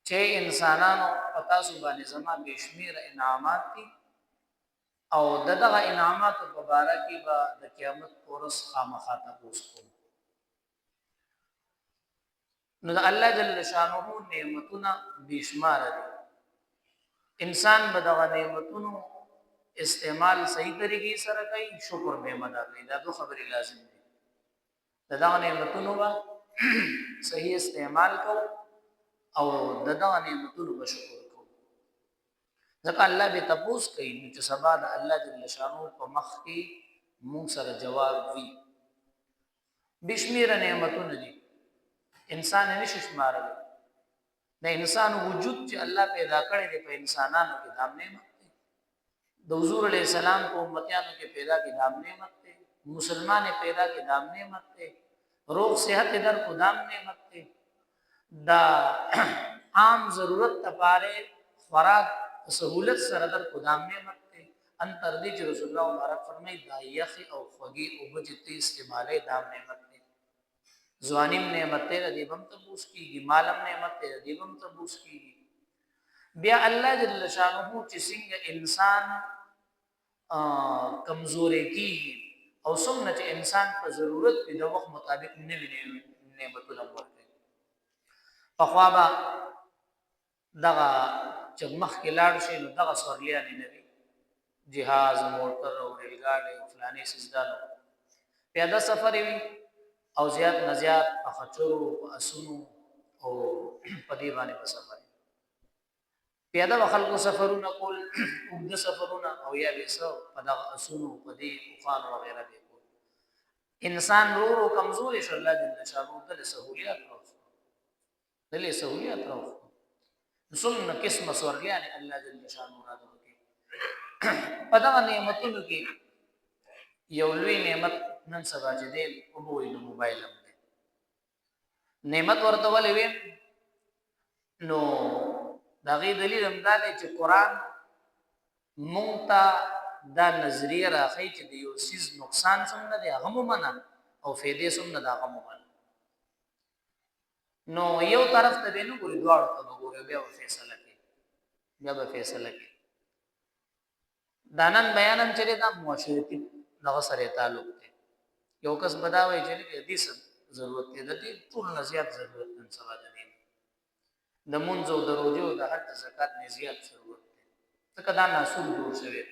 چې انسانانو پتا سو باندې زما بشمیر انعامات دي او دغه انعامات په باره کې به د قیامت پورس خامخا تاسو کوم نو د الله جل شانه نعمتونه بشمار دي انسان به دغه نعمتونو استعمال صحیح طریقې سره کوي شکر به مدا کوي دا دوه خبرې لازم دي دغه نعمتونو به صحیح استعمال کو او دغه نعمتونو به شکر کو ځکه الله به تپوس کوي چې سبا د الله جل شانه په مخ کې مونږ سره جواب وي بشمیر نعمتونه دي انسان نشي شمارل د انسان وجود چې الله پیدا کړی دی په انسانانو کې دام نعمت دی د حضور علیہ السلام کو امتیانو کې پیدا کې دام نعمت دی مسلمان پیدا کې دام نعمت دی روغ صحت در کو دام نعمت دی دا عام ضرورت لپاره خوراک سہولت سره در کو دام نعمت دی ان تر دې چې رسول الله مبارک فرمایي دا یخ او خوږی او بجتی استعماله دام نعمت دی زوانیم نعمت ته دیبم تبوس کیږي مالم نعمت ته دیبم تبوس کیږي بیا الله جل شانه چې څنګه انسان کمزوري کیږي او څنګه چې انسان په ضرورت په د وخت مطابق نوې نعمتونه ورکړي په خوابه دغه چې مخ کې لاړ شي نو دغه سورلیان نه وي جهاز موټر او ریلګاډي او فلاني سیستانو پیاده سفر وي او زیات نزیات اخچرو اسونو او پدی باندې په سفر پیاده وخلکو سفرونه کول وګد سفرونه او یا وسو پدا اسونو پدی خوان وغیرہ به کول انسان رو کمزور شي الله جل شانو د سہولیات راو څومره قسمه سورلیان الله جل شانو را دوی پدا نعمتونو کې یو لوی نعمت نن سبا چې دی او وې نو موبایل هم دی نعمت ورته ولې وې نو دا غي دلیل هم دا دی چې قران مونږ ته دا نظریه راخی چې د یو سیز نقصان څنګه دی هغه مونږ او فائدې څنګه دا هغه مونږ نو یو طرف ته دینو ګوري دواړو ته وګوري بیا فیصله کوي دانن بیانم چې دا معاشرتي دغه سره تعلق دی یو کس بداوي چې حدیث ضرورت دی د دې ټول نزيات ضرورت نن سبا دی د مونږ او د روزو د حد زکات نزيات ضرورت دی ځکه دا ناسوب جوړ شوی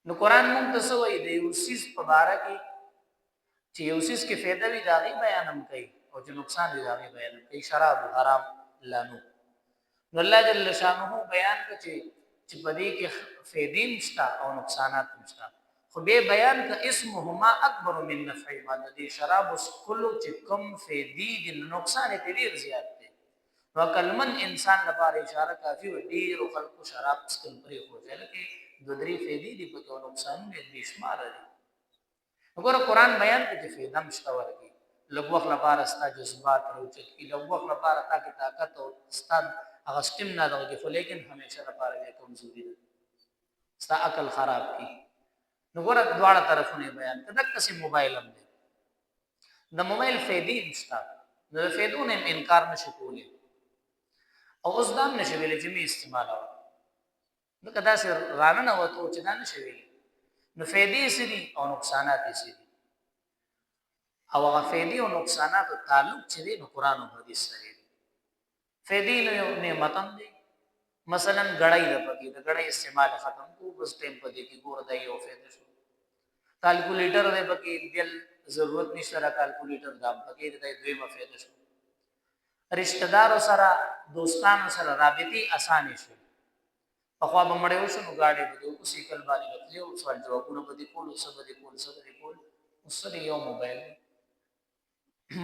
نو قران مونږ ته سوې دی یو سیس په باره کې چې یو سیس کې فائدہ وي دا غي بیانم کوي او چې نقصان دی دا غي بیانم کوي شراب حرام لانو نو الله جل شانه بیان کوي چې په دې کې فائدې نشته او نقصانات نشته خو به بیان کا اسمهما اکبر من نفعهما د شراب کلو چې کم فائدې د نقصان ته ډیر زیات دي وکلمن انسان لپاره اشاره کافی و ډیر خلق شراب سکل پرې هو ځل کې د درې فائدې دي په تو نقصان نه دي شمار دي وګوره قران بیان کوي فائدہ مشته ورګي لږ وخت لپاره ستا جذبات راوچت کی لږ وخت لپاره تا کې طاقت او استاد هغه سټیم نه راوږي خو لیکن همیشه لپاره کمزوري ده ستا عقل خراب کی نو ګوره دواړه طرفونه بیان کړه کسي موبایل هم دی د موبایل فائدې نشته نو فائدونه انکار نشي کولی او اوس دا نشي ویل چې می استعمال او نو کدا سر رانه نه وته چې دا نشي ویل نو فائدې سړي او نقصانات سړي او هغه فائدې او نقصانات تعلق چې دی نو قران او حديث سره دی فائدې نو نعمت هم دی مثلا غړای د پکې د غړای استعمال ختم کو بس ټیم په دې کې ګور دی او فائدې شو کیلکولیټر د پکې دل ضرورت نشته را کیلکولیټر دا پکې د دوی مفیده شو رشتہ دار سره دوستانو سره رابطي اسانه شو په خوا بمړې وشو نو گاډي بده کو سیکل باندې لګي او سوال جوابونه بده کول اوسره یو موبایل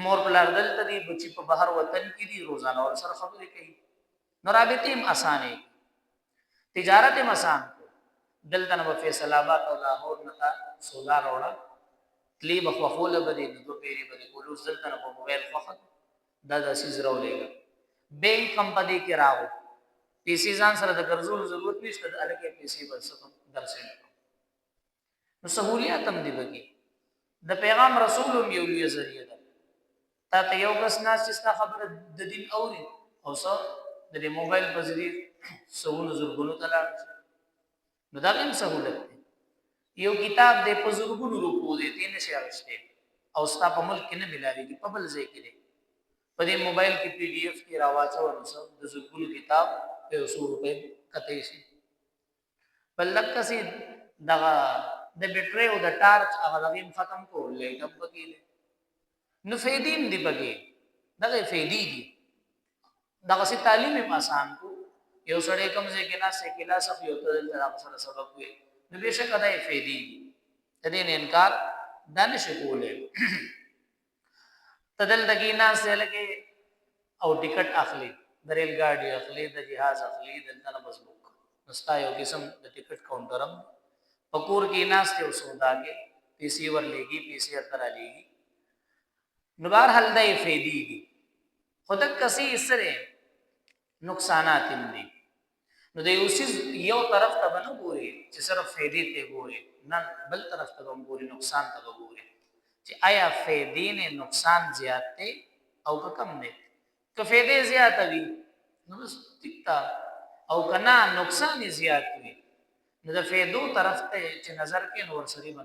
مور بلار دلته دی بچي په بهر وطن کې دي روزانه اور سره خبرې کوي نو رابطي هم اسانه تجارت هم آسان دلته نو فیصل آباد او لاهور نتا سولار وړه تلی بخوخوله بده دو پیری بده کولو دلته نو موبایل خوخه دا د سیز راولېګا بینک کمپنی کې راو پیسې ځان سره د قرضو ضرورت نشته الګي پیسې بس درسین نو سہولیات هم دی بګي د پیغام رسول یو لوی ذریعہ ده تا ته یو بس ناس چې خبره د دین اوري او څو د دې موبایل په ذریعه سونو زرګونو ته لاړ شي. نو دا هم سہولت دی. یو کتاب د په زرګونو روپو دی تی نشي اخیستی او ستا په ملک کې نه ملاویږي، په بل ځای کې دی. په دې موبایل کې پی ډي اف کې راواچوه نو څه د زرګونو کتاب په یو څو روپۍ کتی شي. بل دقسې دغه د بیټرۍ او د ټارچ هغه دغې هم ختم کړو، لایټ هم پکې دی. نو فایدې هم دي پکې، دغه فایدې دي. دغسې تعلیم یې آسان کړو. یو سړی کوم ځای کې ناست دی کلاس اخلي او ته دلته هغه سره سبق وایي، نو بېشکه دا یې فایدې دي، د دې نه انکار دا نشي کولی. ته دلته کې ناست دی لکې او ټکټ اخلي، د ریل ګاډي اخلي، د جهاز اخلي، دلته نه بس بک نو ستا یو قسم د ټکټ کاونټر هم په کور کې ناست دی او سودا کې پیسې ورلېږي، پیسې ورته رالیږي. نو بهرحال دا یې فایدې دي. خو دقسې سره نقصانات هم دي. نو د یو څیز یو طرف ته به نه ګوري چې صرف فایدې ته ګوري، نه بل طرف ته به هم ګوري، نقصان ته به ګوري چې آیا فایدې نه نقصان زیات دی او که کم دی. که فایدې زیاته وي نو بس ټیک ده، او که نه نقصان یې زیات وي نو د فایدو طرف ته چې نظر کې نو ورسره به